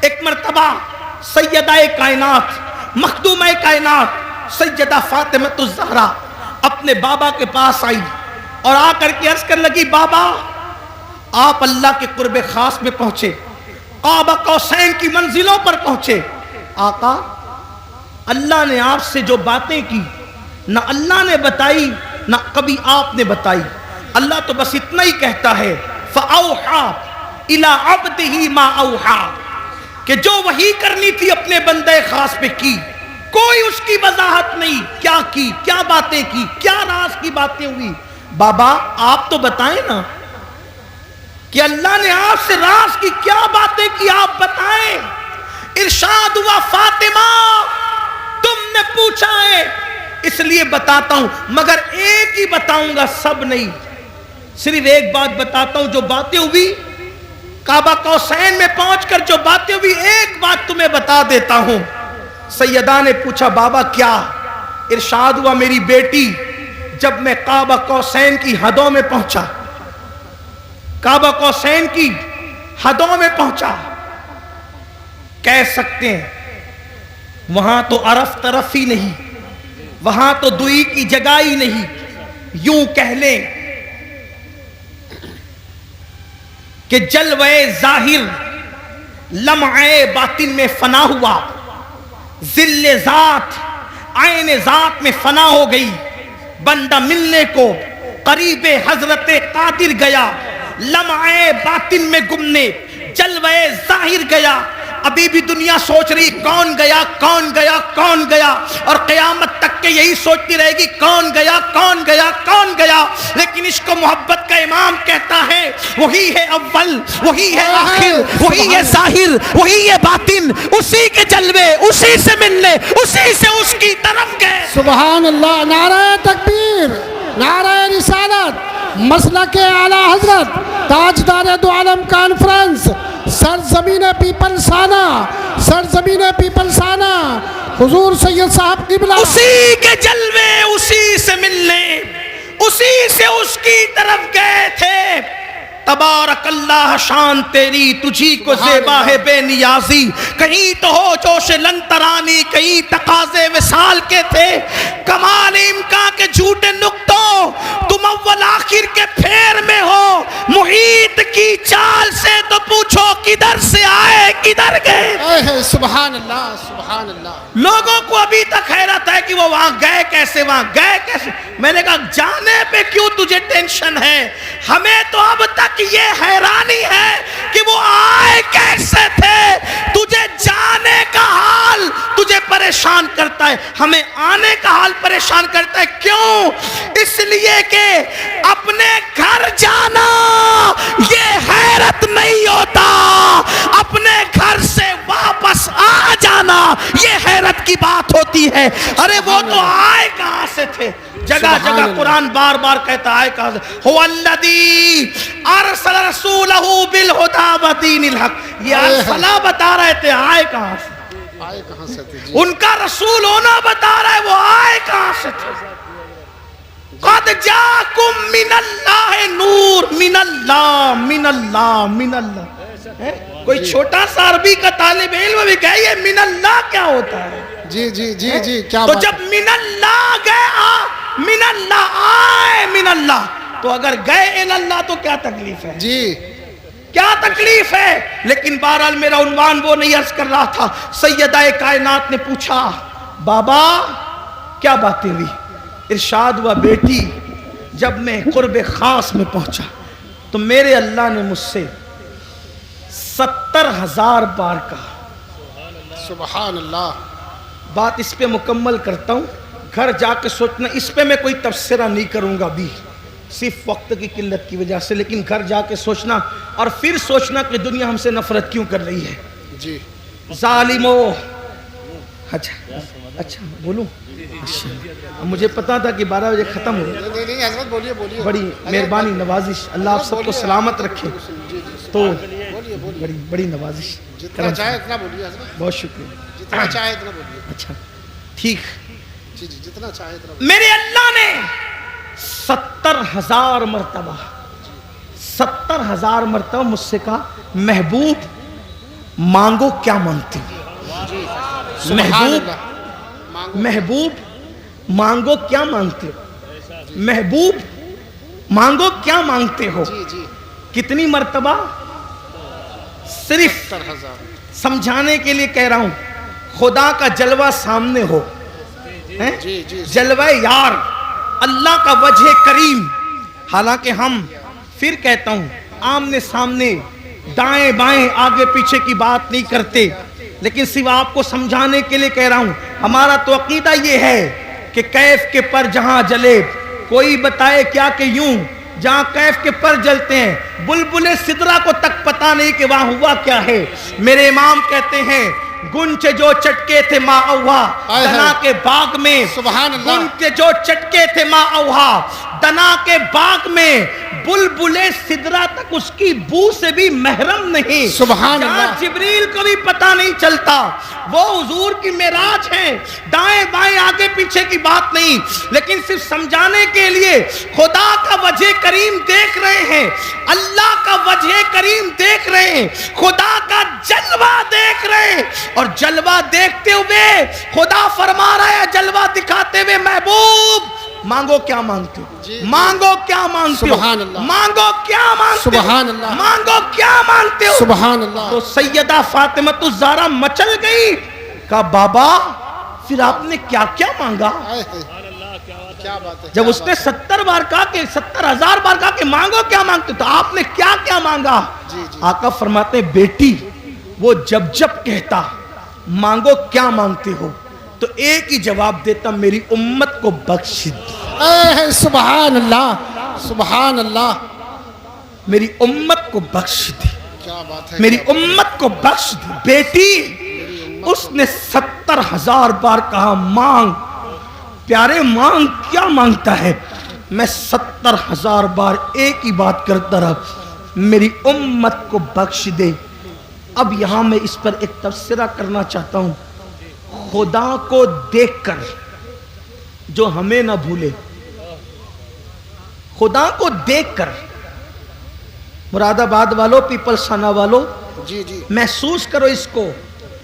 एक मर्तबा सैयदा कायनात मखदूमा कायनात सैयदा फातिमा ज़हरा अपने बाबा के पास आई और आकर के अर्ज करने लगी, बाबा आप अल्लाह के कुर्बे खास में पहुंचे, काबा कौसैन की मंजिलों पर पहुंचे। आका, अल्लाह ने आपसे जो बातें की ना अल्लाह ने बताई ना कभी आपने बताई। अल्लाह तो बस इतना ही कहता है, फ़अौहा इला अब्दिही मा औहा, कि जो वही करनी थी अपने बंदे खास पे की, कोई उसकी वजाहत नहीं, क्या की, क्या बातें की, क्या राज की बातें हुई। बाबा आप तो बताएं ना कि अल्लाह ने आपसे राज की क्या बातें की, आप बताएं। इरशाद हुआ, फातिमा तुमने पूछा है इसलिए बताता हूं, मगर एक ही बताऊंगा, सब नहीं। सिर्फ एक बात बताता हूं, जो बातें हुई काबा कौसैन में पहुंचकर जो बातें हुई, एक बात तुम्हें बता देता हूं। सैयदा ने पूछा, बाबा क्या? इरशाद हुआ, मेरी बेटी जब मैं काबा कौसैन की हदों में पहुंचा, काबा कौसैन की हदों में पहुंचा, कह सकते हैं वहां तो अरफ तरफ ही नहीं, वहां तो दुई की जगह ही नहीं, यूं कह लें कि जलवे जाहिर लम्हे बातिन में फना हुआ, जिल्ले जात आयने जात में फना हो गई। बंदा मिलने को करीबे हजरते कादिर गया, लम्हे बातिन में गुमने जलवे जाहिर गया। अभी भी दुनिया सोच रही कौन गया, कौन गया, कौन गया, और क़यामत तक के यही सोचती रहेगी कौन गया, कौन गया, कौन गया। लेकिन इसको मोहब्बत का इमाम कहता है, वही है अव्वल, वही है आखिर, वही है जाहिर, वही है बातिन, उसी के जलवे, उसी से मिलने, उसी से उसकी तरफ गए। सुभान अल्लाह। नारे तकबीर, नारे रिसालत, मसलक आला हजरत, ताजदार दो आलम कॉन्फ्रेंस, सरजमीन पीपलसाना, सरजमीन पीपलसाना, हुजूर सैयद साहब किबला, उसी के जलवे, उसी से मिलने, उसी से उसकी तरफ गए थे। तबारक अल्लाह, शान तेरी, तुझी को ज़ेबा है बेनियाजी। कहीं तो हो जोश लंतरानी, कहीं तकाज़े विसाल के थे। कमाल इम्का के झूठे नुक्तों, तुम अव्वल आखिर के फेर में हो। मुहीत की चाल से तो पूछो किधर से आए, किधर गए। सुभान अल्लाह, सुभान अल्लाह। लोगों को अभी तक हैरत है कि वो वहां गए कैसे, वहां गए कैसे। मैंने कहा जाने पे क्यों तुझे टेंशन है, हमें तो अब तक ये हैरानी है कि वो आए कैसे थे। तुझे जाने का हाल तुझे परेशान करता है, हमें आने का हाल परेशान करता है। क्यों? इसलिए कि अपने घर जाना ये हैरत नहीं होता, अपने घर से वापस आ जाना ये हैरत की बात होती है। अरे वो तो आए कहां से थे? जगह जगह कुरान बार बार कहता है कहां से, हुवल्लज़ी अरसल रसूलहू बिल हुदा व दीनिल हक। ये अरसला बता रहे थे, आए कहां से? आए कहां से थे? उनका रसूल होना बता रहा है, वो आए कहां से थे? क़द जाकुम मिनल्लाहि नूर, मिनल्लाह, मिनल्लाह, मिनल्लाह। कोई छोटा सा अरबी का तालिब इल्म भी कहे ये मिनल्लाह क्या होता है। जी जी जी जी, क्या तो जब मिनल्लाह गए, मिनल्लाह आए, मिनल्लाह, तो अगर गए इलल्लाह तो क्या तकलीफ है जी, क्या तकलीफ है। लेकिन बहरहाल मेरा उन्वान वो नहीं अर्ज कर रहा था। सैयदा कायनात ने पूछा, बाबा क्या बातें हुई? इरशाद हुआ, बेटी जब मैं कुर्बे खास में पहुंचा तो मेरे अल्लाह ने मुझसे 70,000 बार कहा। सुभान अल्लाह। बात इस पे मुकम्मल करता हूँ, घर जाके सोचना। इस पे मैं कोई तफसीरा नहीं करूँगा अभी, सिर्फ वक्त की किल्लत की वजह से। लेकिन घर जाके सोचना और फिर सोचना कि दुनिया हमसे नफरत क्यों कर रही है। जी जालिमो। अच्छा अच्छा बोलूँ? अच्छा, मुझे पता था कि 12 बजे ख़त्म हो। नहीं हजरत, बोलिए बोलिए। बड़ी मेहरबानी, नवाजिश, अल्लाह आप सबको सलामत रखे। तो बड़ी बड़ी नवाजिश, जितना चाहे इतना बोलिए हजरत। बहुत शुक्रिया, जितना चाहे इतना बोलिए। अच्छा ठीक। जी जी, जितना चाहे इतना। मेरे अल्लाह ने 70,000 मरतबा, 70,000 मरतबा मुझसे कहा, महबूब मांगो क्या मांगते हो? जी सुभान महबूब अल्लाह। मांगो महबूब मांगो क्या मांगते हो? महबूब मांगो क्या मांगते हो? जी जी कितनी मर्तबा? सिर्फ 70,000 समझाने के लिए कह रहा हूं, खुदा का जलवा सामने हो, हैं? जी जी जलवा यार, अल्लाह का वजह करीम। हालांकि हम फिर कहता हूं, आमने सामने दाएं बाएं आगे पीछे की बात नहीं करते, लेकिन सिर्फ आपको समझाने के लिए कह रहा हूं। हमारा तो अकीदा ये है कि कैफ के पर जहां जले, कोई बताए क्या कि यूं जहां कैफ के पर जलते हैं, बुलबुले सिदरा को तक पता नहीं कि वहां हुआ क्या है। मेरे इमाम कहते हैं, गुंचे जो चटके थे माँ अव्हा दना के बाग में, सुभान अल्लाह। गुंचे जो चटके थे माँ अव्हा दना के बाग में, बुलबुले सिदरा तक उसकी बू से भी महरम नहीं। सुभान जहाँ अल्लाह। जिब्रील को भी पता नहीं चलता, वो हुजूर की मेराज है। दाएं बाएं आगे पीछे की बात नहीं, लेकिन सिर्फ समझाने के लिए खुदा का वजह करीम देख रहे हैं, अल्लाह का वजह करीम देख रहे हैं, खुदा का जलवा देख रहे हैं। और जलवा देखते हुए खुदा फरमा रहा है, जलवा दिखाते हुए, महबूब मांगो क्या मांगते हो? जी। मांगो क्या मांगते हो? सुभान अल्लाह। मांगो क्या मांगते हो? सुभान अल्लाह। मांगो क्या मांगते हो? सुभान अल्लाह। तो सैयदा फातिमा तो ज़हरा मचल गई। कहा बाबा फिर आपने क्या क्या मांगा? आए हैं। क्या बात है? जब क्या उसने बात 70 बार कहा कि 70,000 बार कहा कि मांगो क्या मांगते हो, तो आपने क्या क्या मांगा? जी, जी। आका फरमाते, बेटी वो जब जब कहता मांगो क्या मांगते हो, तो एक ही जवाब देता, मेरी उम्मत को बख्श दे, है? सुभान अल्लाह सुभान अल्लाह। मेरी उम्मत को बख्श दे, क्या बात है? मेरी उम्मत को बख्श दे। बेटी उसने 70,000 बार कहा मांग। प्यारे मांग क्या मांगता है? मैं 70,000 बार एक ही बात करता रहा, मेरी उम्मत को बख्श दे। अब यहां मैं इस पर एक तबसरा करना चाहता हूं। खुदा को देखकर जो हमें ना भूले, खुदा को देखकर, मुरादाबाद वालों, पीपलसाना वालों, जी जी महसूस करो इसको,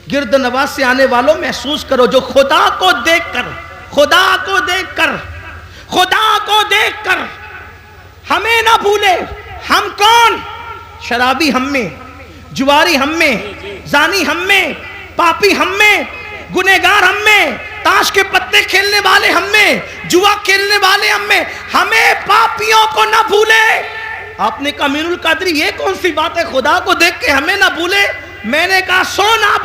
गिरद नवाज से आने वालों महसूस करो, जो खुदा को देखकर, खुदा को देखकर, खुदा को देखकर हमें ना भूले। हम कौन? शराबी हम में, जुआरी हम में, जानी हम में, पापी हम में, गुनेगार हम में, ताश के पत्ते खेलने वाले हम में, जुआ खेलने वाले हम में, हमें पापियों को ना भूले। आपने कहा मीनुल कादरी ये कौन सी बात है, खुदा को देख के हमें ना भूले? मैंने कहा सुन, अब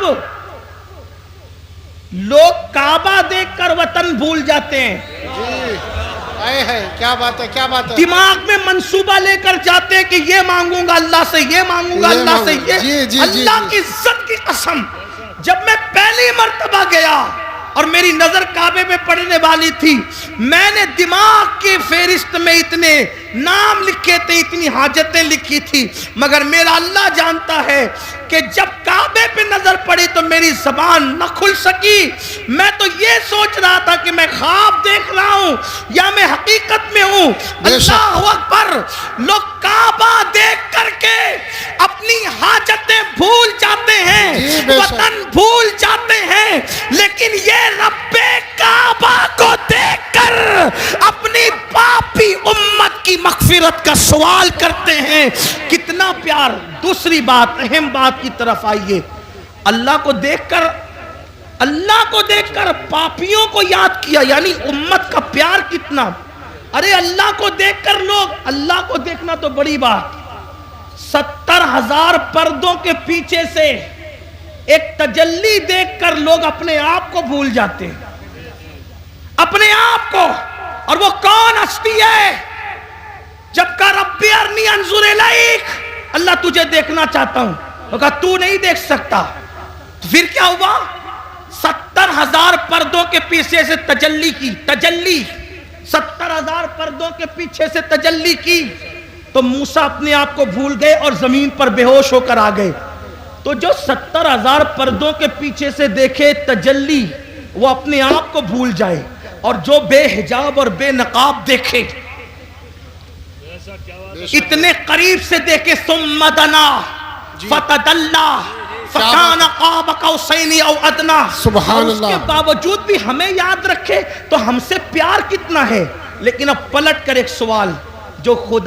लोग काबा देखकर वतन भूल जाते हैं, जी आए हैं। क्या बात है? क्या बात है? दिमाग में मंसूबा लेकर जाते हैं कि ये मांगूंगा अल्लाह से, ये मांगूंगा ये अल्लाह से, मांगूंगा। ये जी, जी, अल्लाह जी। की इज्जत की कसम। जब मैं पहली मर्तबा गया और मेरी नजर काबे में पड़ने वाली थी, मैंने दिमाग की फेरिस्त में इतने नाम लिखे थे, इतनी हाजतें लिखी थी, मगर मेरा अल्लाह जानता है कि जब काबे पे नजर पड़ी तो मेरी जबान न खुल सकी। मैं तो ये सोच रहा था कि मैं ख्वाब देख रहा हूं या मैं हकीकत में हूं। अल्लाह अकबर। लोग काबा देख करके अपनी हाजतें भूल जाते हैं, जी, बेशक। वतन भूल जाते हैं, लेकिन ये रब्बे काबा को देखकर अपनी पापी उम्मत की मगफिरत का सवाल करते हैं। कितना प्यार। दूसरी बात, अहम बात की तरफ आइए। अल्लाह को देखकर पापियों को याद किया, यानी उम्मत का प्यार कितना। अरे अल्लाह को देखकर लोग, अल्लाह को देखना तो बड़ी बात, 70,000 पर्दों के पीछे से एक तजल्ली देखकर लोग अपने आप को भूल जाते हैं, अपने आप को। और वो कौन हस्ती है? जब का रब्बी अरनी अंजुर इलैक, अल्लाह तुझे देखना चाहता हूं, तो कहा तू नहीं देख सकता। तो फिर क्या हुआ? 70,000 पर्दों के पीछे से तजल्ली की, तजल्ली 70,000 पर्दों के पीछे से तजल्ली की, तो मूसा अपने आप को भूल गए और जमीन पर बेहोश होकर आ गए। तो जो 70,000 पर्दों के पीछे से देखे तजल्ली, वो अपने आप को भूल जाए, और जो बेहिजाब और बेनकाब देखे, इतने करीब से देखे, सुम्मा दना फतदल्ला फकाना क़ाब कौसैनी औ अदना। सुभान और उसके अल्लाह। बावजूद भी हमें याद रखे तो हमसे प्यार कितना है। लेकिन अब पलट कर एक सवाल, जो खुदा